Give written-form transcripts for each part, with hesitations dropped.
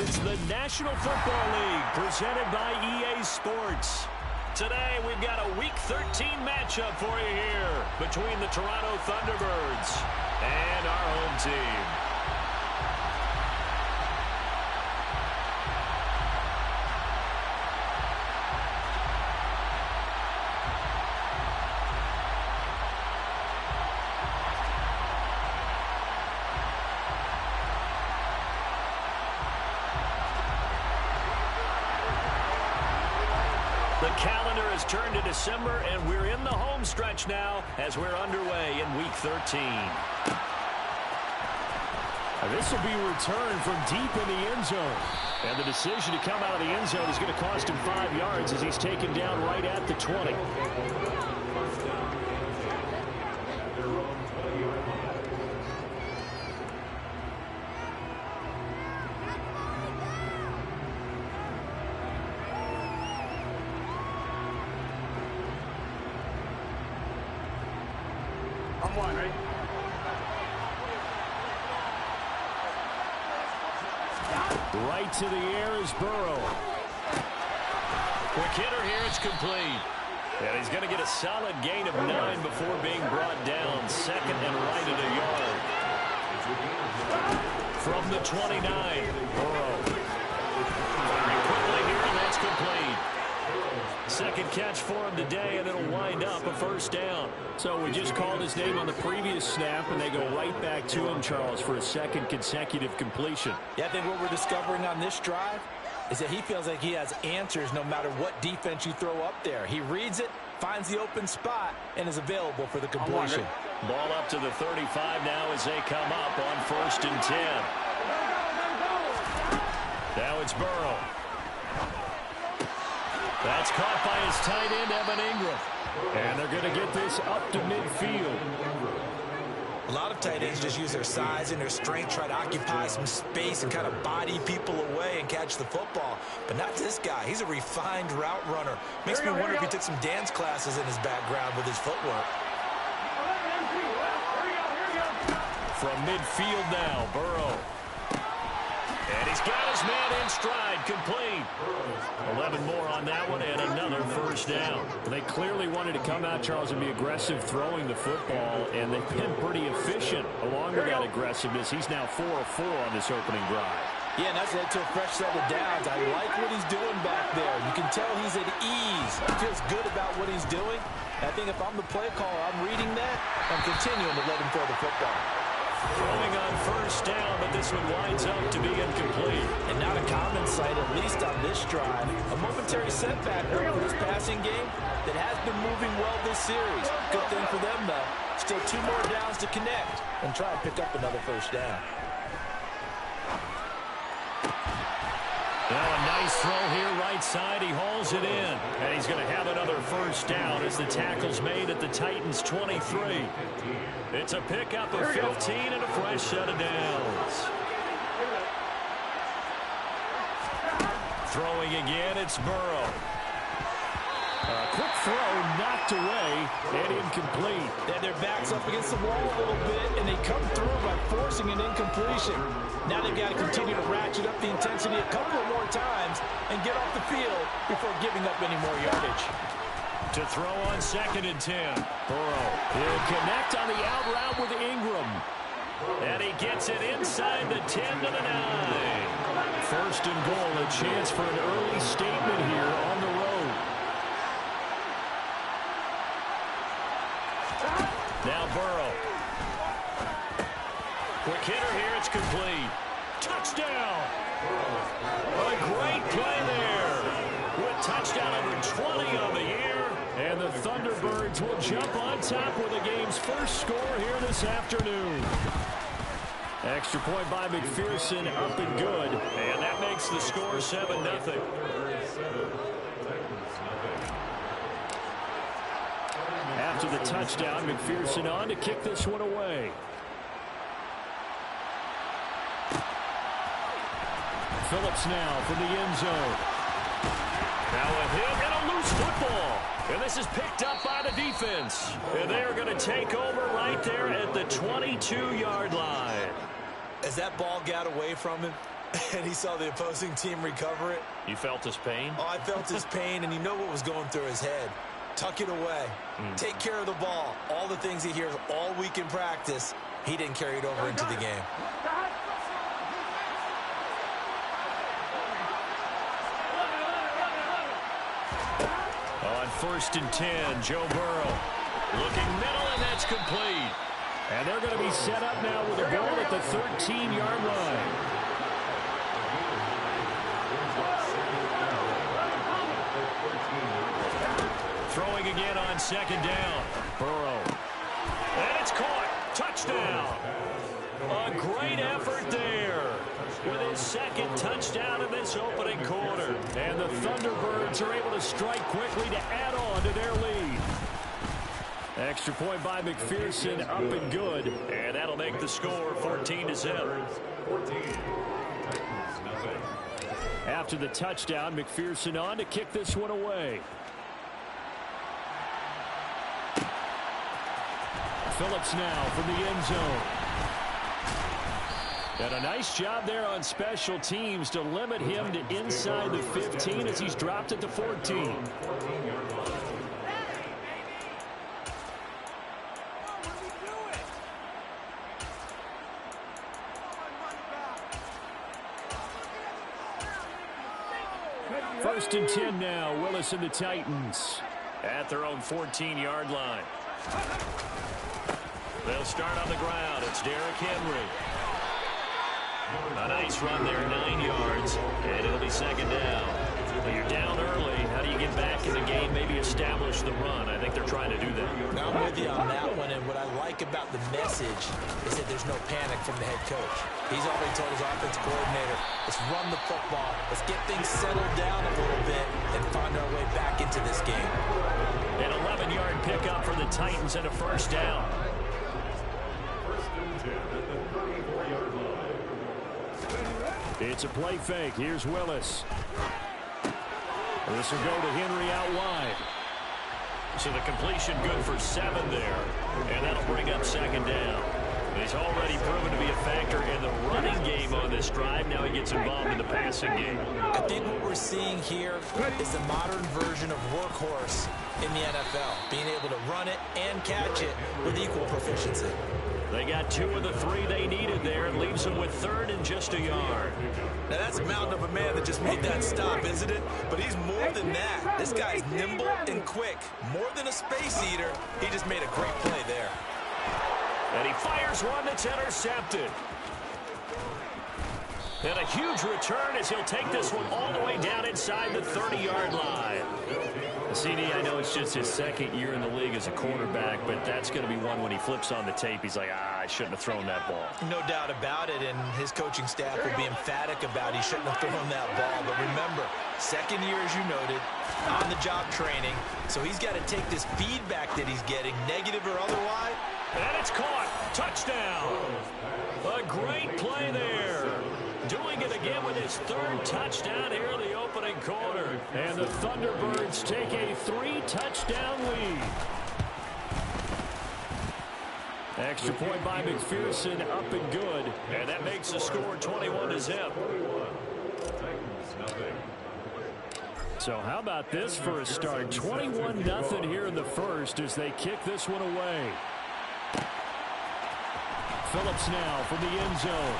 It's the National Football League presented by EA Sports. Today, we've got a Week 13 matchup for you here between the Toronto Thunderbirds and our home team. The calendar has turned to December, and we're in the home stretch now as we're underway in Week 13. This will be returned from deep in the end zone. And the decision to come out of the end zone is going to cost him 5 yards as he's taken down right at the 20. Right to the air is Burrow. Quick hitter here, it's complete. And he's going to get a solid gain of 9 before being brought down. Second and right at a yard. From the 29, Burrow. Firing quickly here, and that's complete. Second catch for him today, and it'll wind up a first down. So we just called his name on the previous snap, and they go right back to him, Charles, for a second consecutive completion. Yeah, I think what we're discovering on this drive is that he feels like he has answers no matter what defense you throw up there. He reads it, finds the open spot, and is available for the completion. Ball up to the 35 now as they come up on 1st and 10. Now it's Burrow. That's caught by his tight end, Evan Ingram. And they're going to get this up to midfield. A lot of tight ends just use their size and their strength, try to occupy some space and kind of body people away and catch the football. But not this guy. He's a refined route runner. Makes me wonder if he took some dance classes in his background with his footwork. From midfield now, Burrow. And he's got his man in stride, complete. 11 more on that one, and another first down. They clearly wanted to come out, Charles, and be aggressive throwing the football, and they've been pretty efficient along with that aggressiveness. He's now 4 of 4 on this opening drive. Yeah, and that's led to a fresh set of downs. I like what he's doing back there. You can tell he's at ease. He feels good about what he's doing. And I think if I'm the play caller, I'm reading that. I'm continuing to let him throw the football. Throwing on first down, but this one winds up to be incomplete. And not a common sight, at least on this drive. A momentary setback for this passing game that has been moving well this series. Good thing for them, though. Still 2 more downs to connect and try and pick up another first down. Now a nice throw here, right side. He hauls it in. And he's going to have another first down as the tackle's made at the Titans' 23. It's a pickup of 15 and a fresh set of downs. Throwing again, it's Burrow. A quick throw knocked away and incomplete. Then their backs up against the wall a little bit, and they come through by forcing an incompletion. Now they've got to continue to ratchet up the intensity a couple of more times and get off the field before giving up any more yardage. To throw on 2nd and 10. Burrow will connect on the out route with Ingram. And he gets it inside the 10 to the 9. 1st and goal, a chance for an early statement here on the road. Now Burrow. Quick hitter here, it's complete. Touchdown! A great play there. With touchdown number 20 on the year. And the Thunderbirds will jump on top with the game's first score here this afternoon. Extra point by McPherson, up and good. And that makes the score 7-0. After the touchdown, McPherson on to kick this one away. Phillips now from the end zone. Now a hit and a loose football. And this is picked up by the defense. And they are going to take over right there at the 22-yard line. As that ball got away from him, And he saw the opposing team recover it. You felt his pain? Oh, I felt his pain, and you know what was going through his head. Tuck it away. Take care of the ball. All the things he hears all week in practice, he didn't carry it over into the game. On 1st and 10, Joe Burrow looking middle, and that's complete. And they're going to be set up now with the ball at the 13-yard line. Throwing again on 2nd down. Burrow. And it's caught. Touchdown. A great effort there with his 2nd touchdown in this opening quarter. And the Thunderbirds are able to strike quickly to add on to their lead. Extra point by McPherson, up and good. And that'll make the score 14-0. After the touchdown, McPherson on to kick this one away. Phillips now from the end zone. And a nice job there on special teams to limit him to inside the 15 as he's dropped at the 14. First and 10 now, Willis and the Titans at their own 14-yard line. They'll start on the ground. It's Derrick Henry. A nice run there, 9 yards, and it'll be 2nd down. When you're down early, how do you get back in the game, maybe establish the run? I think they're trying to do that. Now, I'm with you on that one, and what I like about the message is that there's no panic from the head coach. He's already told his offensive coordinator, let's run the football, let's get things settled down a little bit, and find our way back into this game. An 11-yard pickup for the Titans and a 1st down. It's a play fake. Here's Willis. This will go to Henry out wide. So the completion good for 7 there. And that'll bring up 2nd down. He's already proven to be a factor in the running game on this drive. Now he gets involved in the passing game. I think what we're seeing here is the modern version of workhorse in the NFL. Being able to run it and catch it with equal proficiency. They got 2 of the 3 they needed there. It leaves them with 3rd and just a yard. Now that's a mountain of a man that just made that stop, isn't it? But he's more than that. This guy's nimble and quick. More than a space eater. He just made a great play there. And he fires one that's intercepted. And a huge return as he'll take this one all the way down inside the 30-yard line. CD, I know it's just his 2nd year in the league as a quarterback, but that's going to be one when he flips on the tape. He's like, I shouldn't have thrown that ball. No doubt about it, and his coaching staff will be emphatic about he shouldn't have thrown that ball. But remember, 2nd year, as you noted, on-the-job training, so he's got to take this feedback that he's getting, negative or otherwise. And it's caught. Touchdown. A great play there. Doing it again with his 3rd touchdown here in the opening quarter. And the Thunderbirds take a 3-touchdown lead. Extra point by McPherson, up and good. And that makes the score 21-0. So how about this for a start? 21-0 here in the first as they kick this one away. Phillips now from the end zone.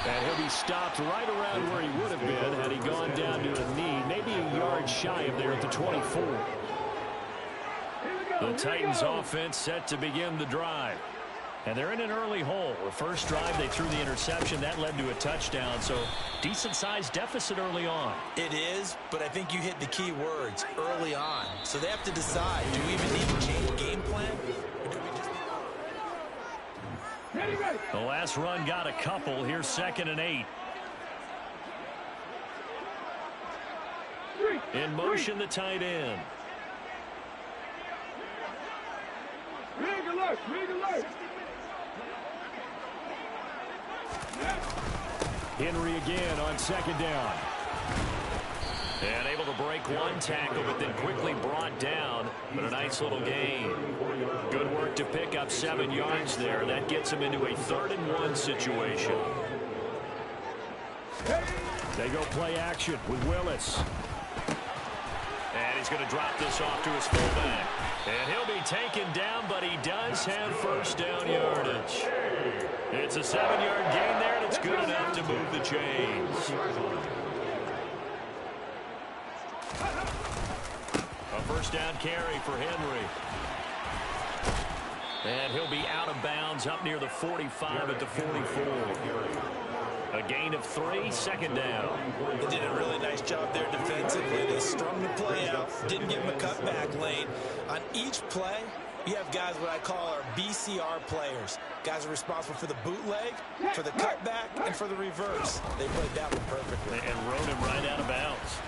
And he'll be stopped right around where he would have been had he gone down to a knee, maybe a yard shy of there at the 24. The Titans offense set to begin the drive. And they're in an early hole. The first drive, they threw the interception. That led to a touchdown, so decent-sized deficit early on. It is, but I think you hit the key words, early on. So they have to decide, do we even need to change game plan? Or do we just... The last run got a couple. Here's 2nd and 8. In motion, the tight end. Henry again on 2nd down. And able to break one tackle, but then quickly brought down. But a nice little gain. Good work to pick up 7 yards there. That gets him into a 3rd and 1 situation. They go play action with Willis. And he's going to drop this off to his fullback. And he'll be taken down, but he does have first down yardage. It's a 7-yard gain there, and it's good enough to move the chains. A first down carry for Henry. And he'll be out of bounds up near the 45 at the 44. A gain of 3, second down. They did a really nice job there defensively. They strung the play out, didn't give him a cutback lane. On each play, you have guys what I call our BCR players. Guys are responsible for the bootleg, for the cutback, and for the reverse. They played that one perfectly. And rode him right out of bounds.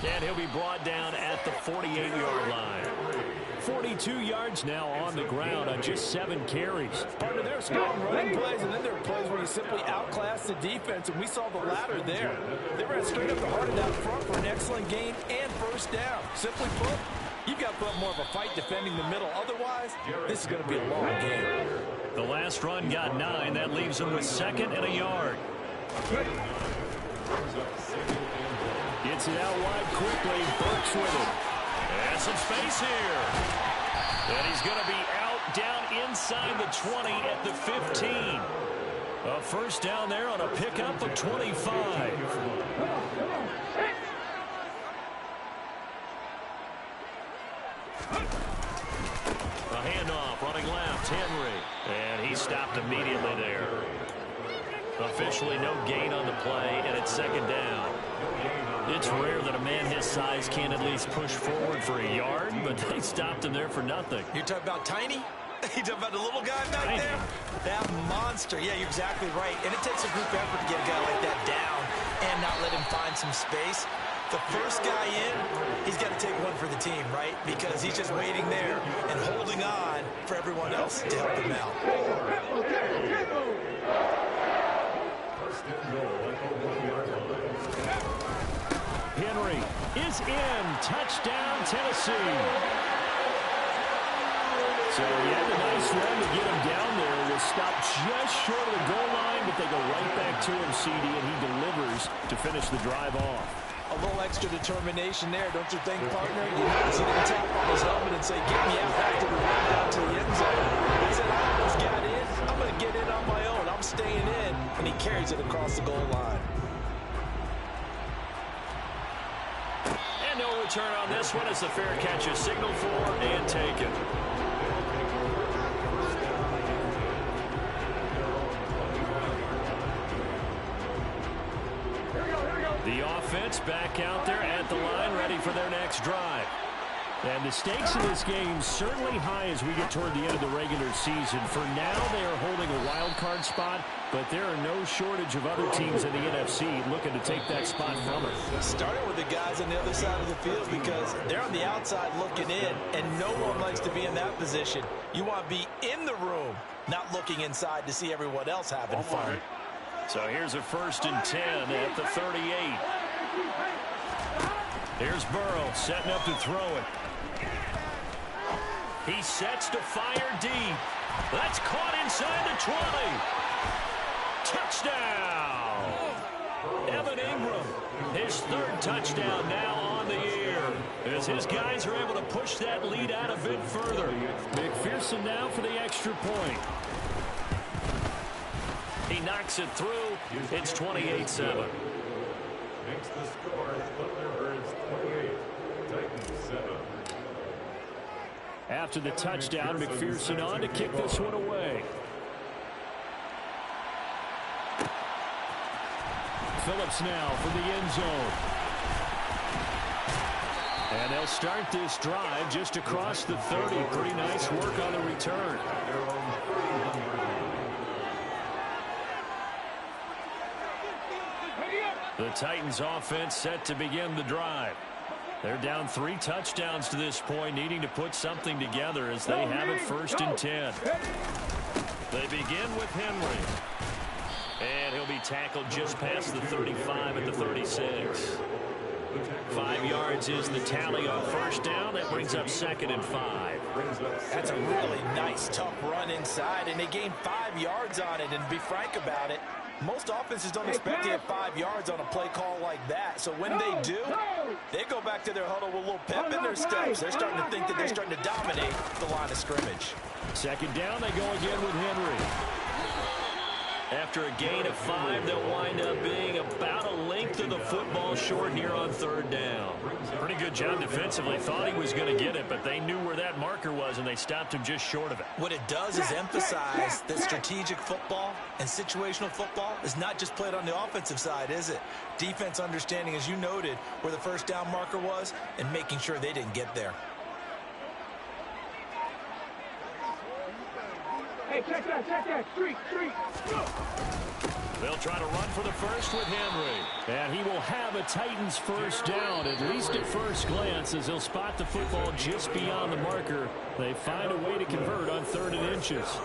And he'll be brought down at the 48-yard line. 42 yards now on the ground on just 7 carries. Partner, they're scoring running plays, and then there are plays where you simply outclass the defense, and we saw the latter there. They ran straight up the heart of that front for an excellent gain and first down. Simply put, you've got to put up more of a fight defending the middle. Otherwise, this is going to be a long game. The last run got 9. That leaves him with 2nd and a yard. Gets it out wide quickly. Burks with it. And some space here. And he's going to be out down inside the 20 at the 15. A first down there on a pickup of 25. A handoff running left. Henry. And he stopped immediately there. Officially no gain on the play, and it's 2nd down. It's rare that a man his size can't at least push forward for a yard, but they stopped him there for nothing. You're talking about tiny? You talking about the little guy back there? That monster. Yeah, you're exactly right. And it takes a group effort to get a guy like that down and not let him find some space. The first guy in, he's got to take one for the team, right? Because he's just waiting there and holding on for everyone else to help him out. Henry is in. Touchdown, Tennessee. So he had a nice run to get him down there. Was stopped just short of the goal line, but they go right back to him, CD, and he delivers to finish the drive off. A little extra determination there, don't you think, partner? You notice he didn't tap on his helmet and say, get me out after the run down to the end zone. He said, I almost got in. I'm going to get in on my own. I'm staying in. And he carries it across the goal line. And no return on this one as the fair catch is signaled for and taken. The offense back out there at the line, ready for their next drive. And the stakes in this game certainly high as we get toward the end of the regular season. For now, they are holding a wild card spot, but there are no shortage of other teams in the NFC looking to take that spot from them. Starting with the guys on the other side of the field because they're on the outside looking in, and no one likes to be in that position. You want to be in the room, not looking inside to see everyone else having fun. So here's a 1st and 10 at the 38. Here's Burrow setting up to throw it. He sets to fire deep. That's caught inside the 20. Touchdown! Evan Ingram, his 3rd touchdown now on the year, as his guys are able to push that lead out a bit further. McPherson now for the extra point. He knocks it through. It's 28-7. Makes the score Thunderbirds 28, Titans 7. After the touchdown, McPherson on to kick this one away. Phillips now from the end zone. And they'll start this drive just across the 30. Pretty nice work on the return. The Titans offense set to begin the drive. They're down 3 touchdowns to this point, needing to put something together as they have it 1st and 10. They begin with Henry. And he'll be tackled just past the 35 at the 36. 5 yards is the tally on first down. That brings up 2nd and 5. That's a really nice, tough run inside, and they gained 5 yards on it. And to be frank about it, most offenses don't expect to get 5 yards on a play call like that. So when they do, they go back to their huddle with a little pep in their steps. They're starting to think that they're starting to dominate the line of scrimmage. 2nd down, they go again with Henry. After a gain of 5, they'll wind up being about a length of the football short here on 3rd down. Pretty good job defensively. Thought he was going to get it, but they knew where that marker was, and they stopped him just short of it. What it does is emphasize that strategic football and situational football is not just played on the offensive side, is it? Defense understanding, as you noted, where the first down marker was and making sure they didn't get there. Hey, check that, street, go! They'll try to run for the first with Henry. And he will have a Titans first down, at least at first glance, as they'll spot the football just beyond the marker. They find a way to convert on 3rd and inches.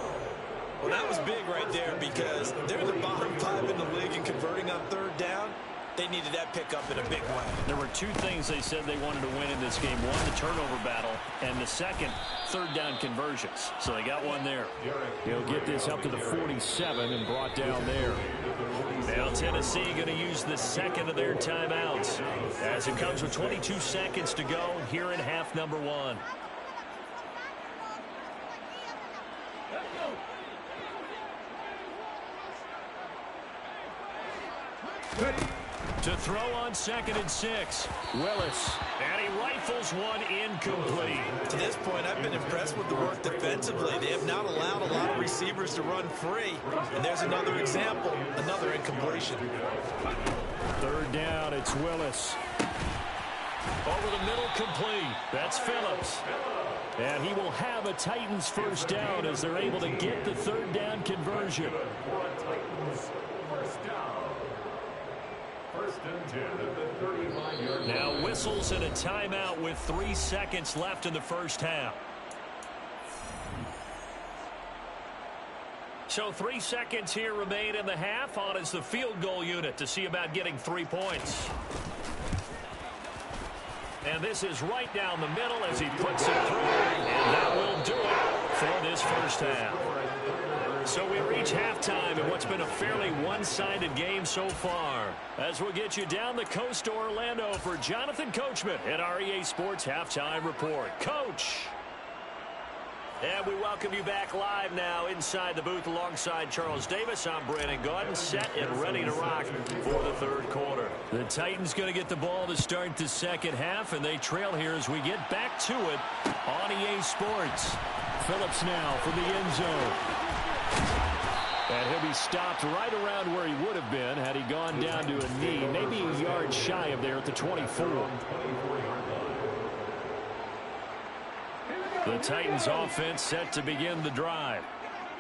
Well, that was big right there because they're the bottom 5 in the league in converting on 3rd down. They needed that pickup in a big way. There were 2 things they said they wanted to win in this game. One, the turnover battle, and the second, 3rd down conversions. So they got one there. He'll get this up to the 47 and brought down there. Now Tennessee going to use the 2nd of their timeouts as it comes with 22 seconds to go here in half number 1. To throw on 2nd and 6. Willis. And he rifles one incomplete. To this point, I've been impressed with the work defensively. They have not allowed a lot of receivers to run free. And there's another example, another incompletion. 3rd down, it's Willis. Over the middle, complete. That's Phillips. And he will have a Titans first down as they're able to get the 3rd down conversion. Now whistles and a timeout with 3 seconds left in the first half. So 3 seconds here remain in the half. On is the field goal unit to see about getting 3 points. And this is right down the middle as he puts it through. And that will do it for this first half. So we reach halftime in what's been a fairly one-sided game so far. As we'll get you down the coast to Orlando for Jonathan Coachman at our EA Sports Halftime Report. Coach! And we welcome you back live now inside the booth alongside Charles Davis. I'm Brandon Gaudin, set and ready to rock for the 3rd quarter. The Titans going to get the ball to start the 2nd half, and they trail here as we get back to it on EA Sports. Phillips now for the end zone. And he'll be stopped right around where he would have been had he gone down to a knee, maybe a yard shy of there at the 24. The Titans offense set to begin the drive.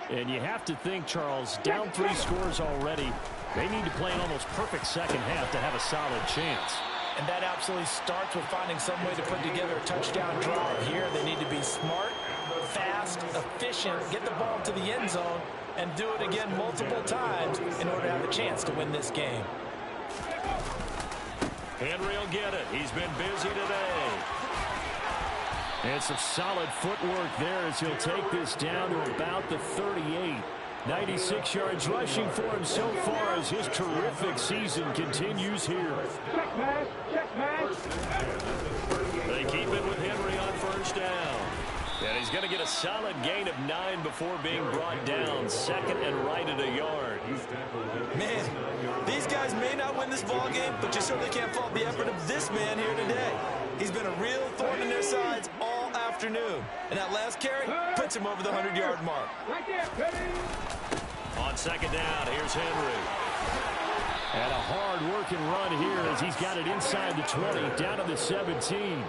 And you have to think, Charles, down 3 scores already. They need to play an almost perfect 2nd half to have a solid chance. And that absolutely starts with finding some way to put together a touchdown drive. Here they need to be smart, fast, efficient, get the ball to the end zone, and do it again multiple times in order to have a chance to win this game. Henry will get it. He's been busy today. And some solid footwork there as he'll take this down to about the 38. 96 yards rushing for him so far as his terrific season continues here. Check pass. They keep it with Henry on first down. And he's going to get a solid gain of 9 before being brought down. 2nd and right at a yard. Man, these guys may not win this ball game, but you certainly can't fault the effort of this man here today. He's been a real thorn in their sides all afternoon. And that last carry puts him over the 100-yard mark. Right there, ready? On 2nd down, here's Henry. And a hard-working run here as he's got it inside the 20, down to the 17.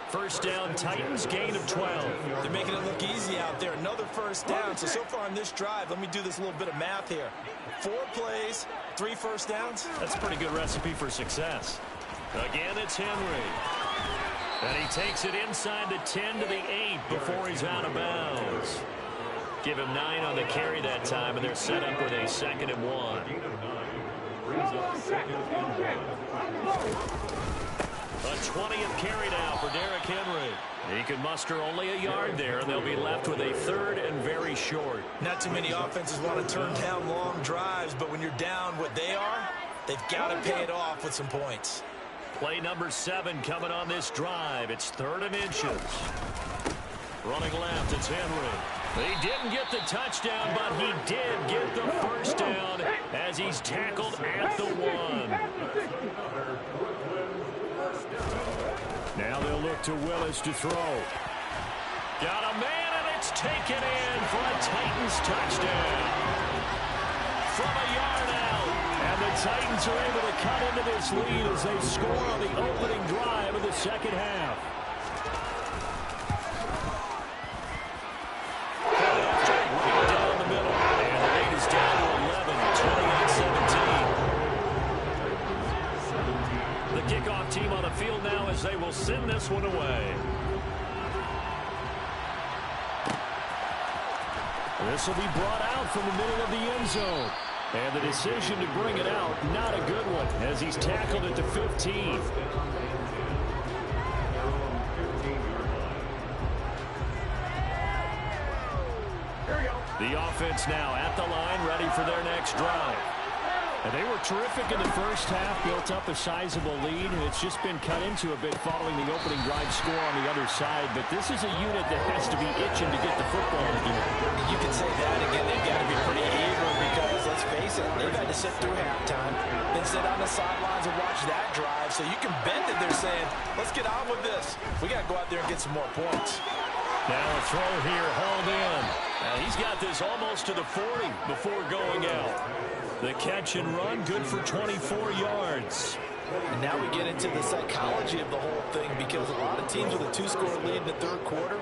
First down, Titans, gain of 12. They're making it look easy out there. Another first down. So far on this drive, let me do this little bit of math here. 4 plays, 3 first downs. That's a pretty good recipe for success. Again, it's Henry. And he takes it inside the 10 to the 8 before he's out of bounds. Give him 9 on the carry that time, and they're set up with a 2nd and 1. A 20th carry now for Derrick Henry. He can muster only a yard there, and they'll be left with a third and very short. Not too many offenses want to turn down long drives, but when you're down what they are, they've got to pay it off with some points. Play number 7 coming on this drive. It's 3rd and inches. Running left, it's Henry. He didn't get the touchdown, but he did get the first down as he's tackled at the 1. Now they'll look to Willis to throw. Got a man, and it's taken in for a Titans touchdown. From a yard out. And the Titans are able to cut into this lead as they score on the opening drive of the second half. Right down the middle. And the lead is down to 11, 28-17. The kickoff team on the field now as they will send this one away. This will be brought out from the middle of the end zone. And the decision to bring it out, not a good one, as he's tackled at the 15. The offense now at the line, ready for their next drive. And they were terrific in the first half, built up a sizable lead, and it's just been cut into a bit following the opening drive score on the other side. But this is a unit that has to be itching to get the football again. You can say that again. They've got to be pretty eager because, let's face it, they've had to sit through halftime, then sit on the sidelines and watch that drive. So you can bet that they're saying, let's get on with this. We got to go out there and get some more points. Now a throw here, hauled in. Now he's got this almost to the 40 before going out. The catch and run, good for 24 yards. And now we get into the psychology of the whole thing because a lot of teams with a 2-score lead in the third quarter,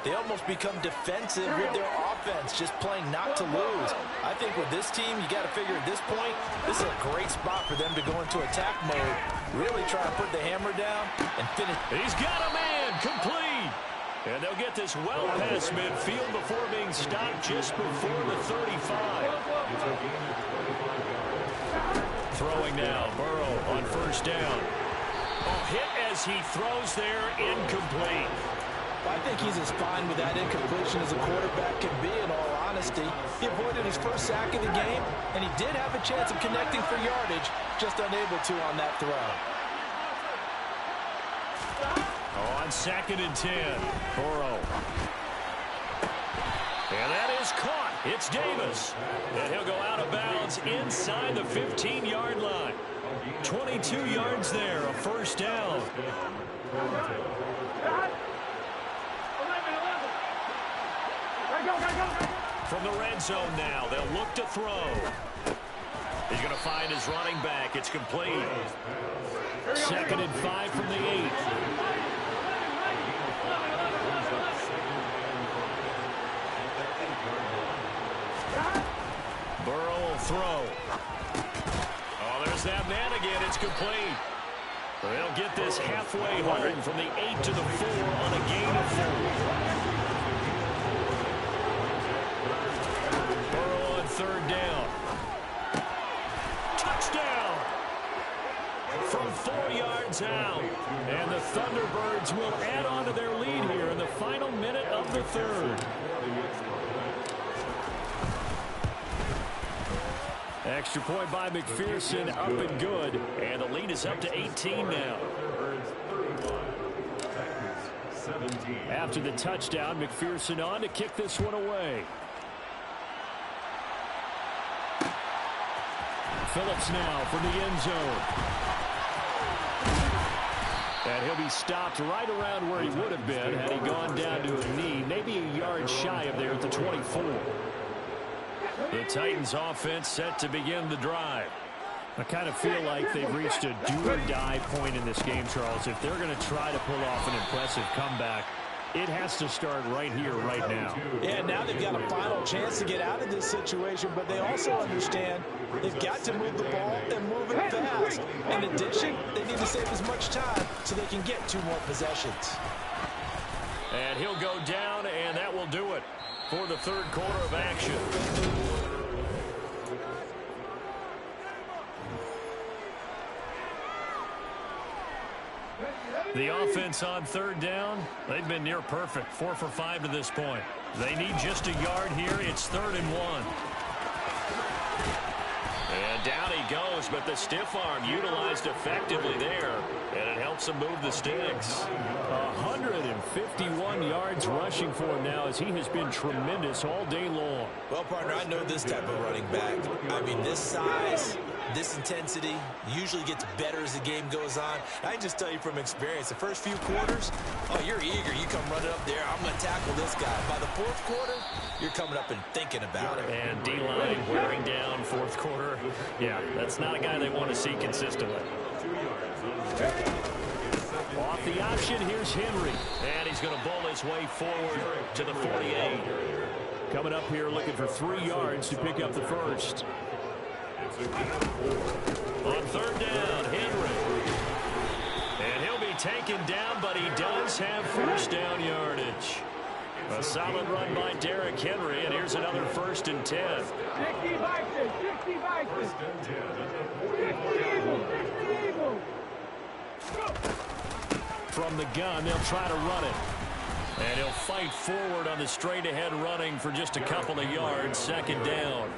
they almost become defensive with their offense, just playing not to lose. I think with this team, you got to figure at this point, this is a great spot for them to go into attack mode, really try to put the hammer down and finish. He's got a man, complete. And they'll get this well past midfield before being stopped just before the 35. Throwing now, Burrow on first down. A hit as he throws there, incomplete. I think he's as fine with that incompletion as a quarterback can be, in all honesty. He avoided his first sack of the game, and he did have a chance of connecting for yardage, just unable to on that throw. On 2nd and 10, Burrow. And that is caught. It's Davis. And he'll go out of bounds inside the 15-yard line. 22 yards there, a first down. From the red zone now, they'll look to throw. He's going to find his running back. It's complete. 2nd and 5 from the 8. Burrow will throw. Oh, there's that man again. It's complete. They'll get this halfway home from the 8 to the 4 on a gain of 4. Burrow on 3rd down. Touchdown! From 4 yards out. And the Thunderbirds will add on to their lead here in the final minute of the 3rd. Extra point by McPherson, up and good. And the lead is up to 18 now. After the touchdown, McPherson on to kick this one away. Phillips now from the end zone. And he'll be stopped right around where he would have been had he gone down to a knee, maybe a yard shy of there at the 24. The Titans offense set to begin the drive. I kind of feel like they've reached a do-or-die point in this game, Charles. If they're going to try to pull off an impressive comeback, it has to start right here, right now. Yeah, now they've got a final chance to get out of this situation, but they also understand they've got to move the ball and move it fast. In addition, they need to save as much time so they can get 2 more possessions. And he'll go down, and that will do it for the 3rd quarter of action. The offense on third down, they've been near perfect. 4 for 5 to this point. They need just a yard here. It's 3rd and 1. And down he goes, but the stiff arm utilized effectively there, and it helps him move the sticks. 151 yards rushing for him now, as he has been tremendous all day long. Well, partner, I know this type of running back. I mean, this size, this intensity usually gets better as the game goes on. I can just tell you from experience, the first few quarters, oh, you're eager. You come running up there, I'm going to tackle this guy. By the 4th quarter, you're coming up and thinking about it. And D-line wearing down 4th quarter. Yeah, that's not a guy they want to see consistently. Off the option, here's Henry. And he's going to bowl his way forward to the 48. Coming up here looking for 3 yards to pick up the first. On 3rd down, Henry. And he'll be taken down, but he does have first down yardage. A solid run by Derrick Henry, and here's another 1st and 10. 60 Vikings, 60 Vikings. 60 Eagles, 60 Eagles. From the gun, they'll try to run it. And he'll fight forward on the straight-ahead running for just a couple of yards. 2nd down.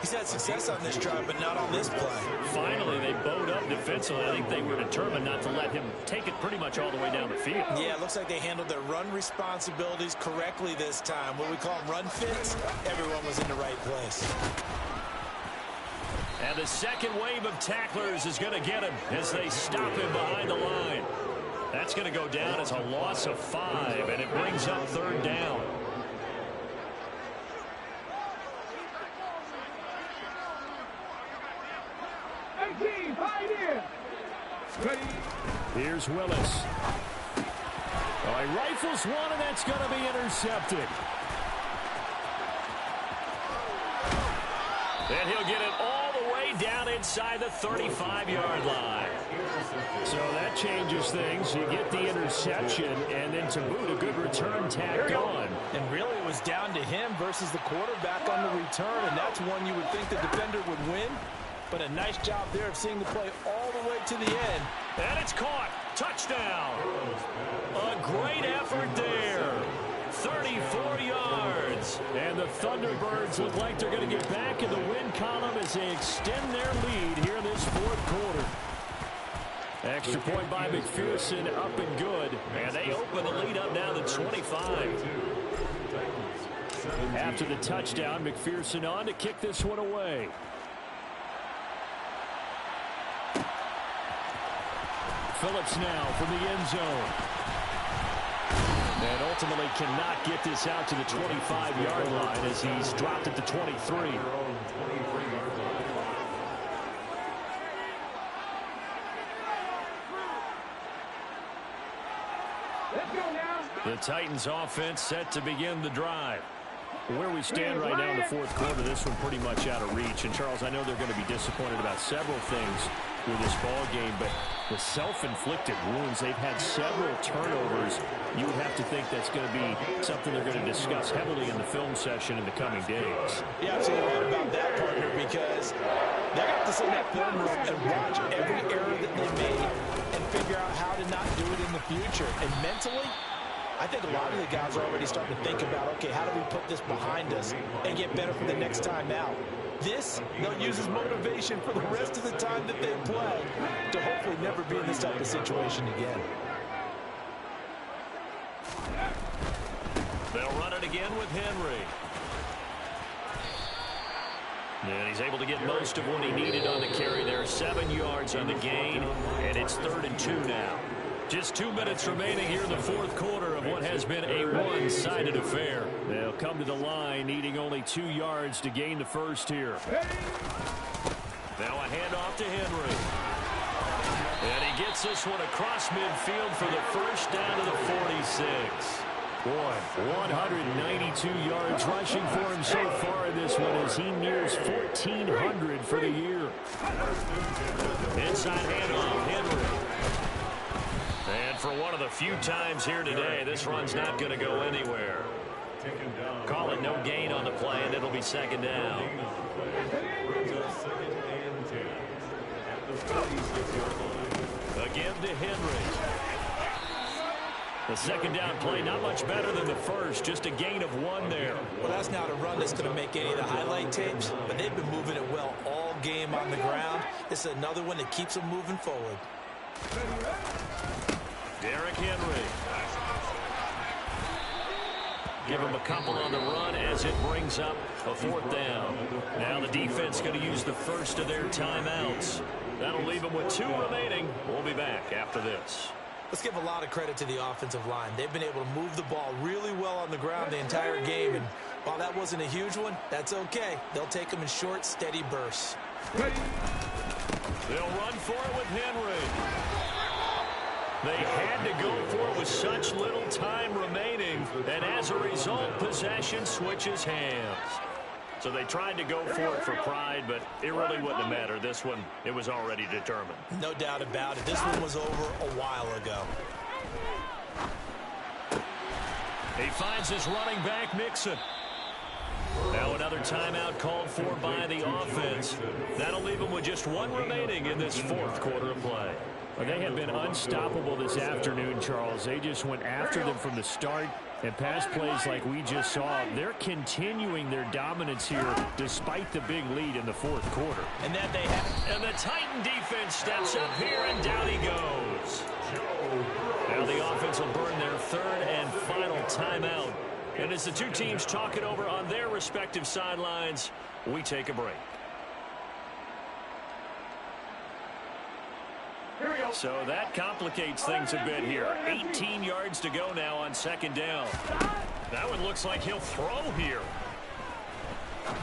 He's had success on this drive, but not on this play. Finally, they bowed up defensively. I think they were determined not to let him take it pretty much all the way down the field. Yeah, it looks like they handled their run responsibilities correctly this time. What we call them run fits, everyone was in the right place. And the second wave of tacklers is going to get him as they stop him behind the line. That's going to go down as a loss of 5, and it brings up 3rd down. Here's Willis. Oh, he rifles one, and that's going to be intercepted. And he'll get it all the way down inside the 35-yard line. So that changes things. You get the interception, and then to boot, a good return tacked on. And really, it was down to him versus the quarterback on the return, and that's one you would think the defender would win. But a nice job there of seeing the play all the way to the end. And it's caught. Touchdown. A great effort there. 34 yards. And the Thunderbirds look like they're going to get back in the win column as they extend their lead here in this 4th quarter. Extra point by McPherson, up and good. And they open the lead up now to 25. After the touchdown, McPherson on to kick this one away. Phillips now from the end zone. And ultimately cannot get this out to the 25-yard line as he's dropped at the 23. Let's go now. The Titans offense set to begin the drive. Where we stand right now in the 4th quarter, this one pretty much out of reach. And, Charles, I know they're going to be disappointed about several things with this ball game, but the self-inflicted wounds, they've had several turnovers. You would have to think that's going to be something they're going to discuss heavily in the film session in the coming days. Yeah, absolutely right about that, partner, because they're going to have to sit in that film room and watch every error that they made and figure out how to not do it in the future. And mentally, I think a lot of the guys are already starting to think about, okay, how do we put this behind us and get better for the next time out? This, they'll use as motivation for the rest of the time that they play to hopefully never be in this type of situation again. They'll run it again with Henry. And he's able to get most of what he needed on the carry there. 7 yards on the gain, and it's 3rd and 2 now. Just 2 minutes remaining here in the 4th quarter of what has been a one-sided affair. They'll come to the line needing only 2 yards to gain the first here. Now a handoff to Henry. And he gets this one across midfield for the first down to the 46. Boy, 192 yards rushing for him so far in this one as he nears 1,400 for the year. Inside handoff, Henry. And for one of the few times here today, this run's not going to go anywhere. Call it no gain on the play, and it'll be 2nd down. Again to Henry. The second down play, not much better than the first, just a gain of 1 there. Well, that's not a run that's going to make any of the highlight tapes, but they've been moving it well all game on the ground. This is another one that keeps them moving forward. Derrick Henry. Give him a couple on the run as it brings up a 4th down. Now the defense going to use the first of their timeouts. That'll leave them with 2 remaining. We'll be back after this. Let's give a lot of credit to the offensive line. They've been able to move the ball really well on the ground the entire game. And while that wasn't a huge one, that's okay. They'll take them in short, steady bursts. They'll run for it with Henry. They had to go for it with such little time remaining. And as a result, possession switches hands. So they tried to go for it for pride, but it really wouldn't have mattered. This one, it was already determined. No doubt about it. This one was over a while ago. He finds his running back, Mixon. Now another timeout called for by the offense. That'll leave them with just 1 remaining in this 4th quarter of play. Well, they have been unstoppable this afternoon, Charles. They just went after them from the start. And pass plays like we just saw, they're continuing their dominance here despite the big lead in the 4th quarter. And that they have. And the Titan defense steps up here, and down he goes. Now the offense will burn their 3rd and final timeout. And as the 2 teams talk it over on their respective sidelines, we take a break. So that complicates things a bit here. 18 yards to go now on 2nd down. That one looks like he'll throw here.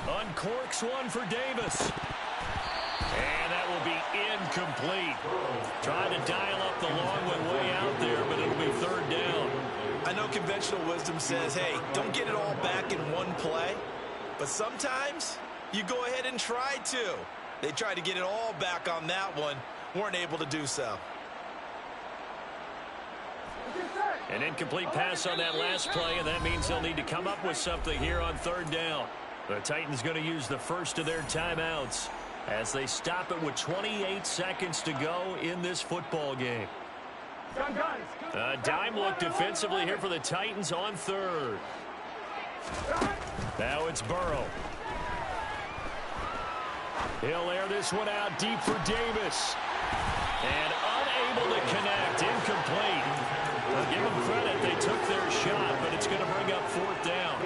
Uncorks one for Davis. And that will be incomplete. Trying to dial up the long one way out there, but it'll be 3rd down. I know conventional wisdom says, hey, don't get it all back in one play. But sometimes you go ahead and try to. They tried to get it all back on that one. Weren't able to do so. An incomplete pass on that last play, and that means they'll need to come up with something here on 3rd down. The Titans going to use the first of their timeouts as they stop it with 28 seconds to go in this football game. A dime look defensively here for the Titans on 3rd. Now it's Burrow. He'll air this one out deep for Davis. And unable to connect. Incomplete. Give them credit. They took their shot, but it's going to bring up 4th down.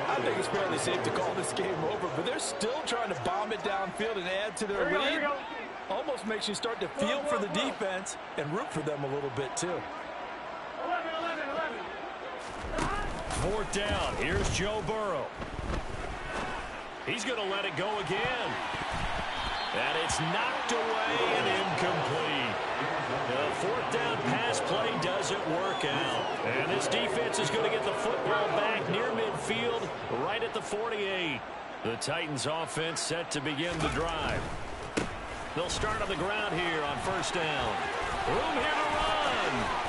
I think it's fairly safe to call this game over, but they're still trying to bomb it downfield and add to their lead. Almost makes you start to feel for the defense and root for them a little bit, too. 4th down. Here's Joe Burrow. He's going to let it go again. And it's knocked away and incomplete. The 4th down pass play doesn't work out. And this defense is going to get the football back near midfield, right at the 48. The Titans offense set to begin the drive. They'll start on the ground here on 1st down. Room here to run.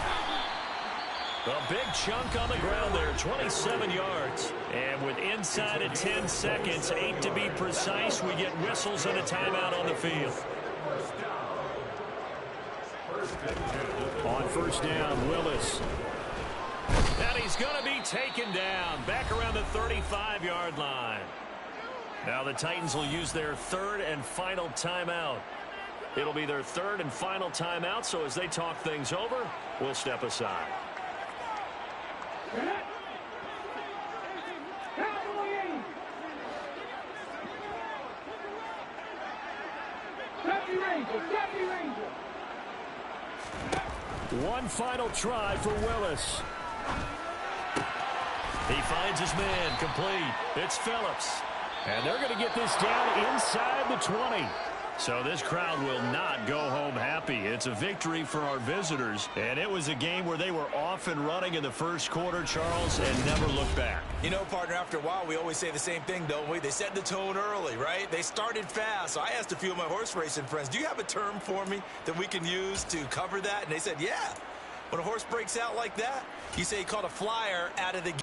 A big chunk on the ground there, 27 yards. And with inside of 10 seconds, 8 to be precise, we get whistles and a timeout on the field. On 1st down, Willis. And he's going to be taken down back around the 35-yard line. Now the Titans will use their 3rd and final timeout. It'll be their 3rd and final timeout, so as they talk things over, we'll step aside. One final try for Willis. He finds his man, complete. It's Phillips. And they're going to get this down inside the 20. So this crowd will not go home happy. It's a victory for our visitors. And it was a game where they were off and running in the 1st quarter, Charles, and never looked back. You know, partner, after a while, we always say the same thing, don't we? They set the tone early, right? They started fast. So I asked a few of my horse racing friends, do you have a term for me that we can use to cover that? And they said, yeah. When a horse breaks out like that, you say he caught a flyer out of the game.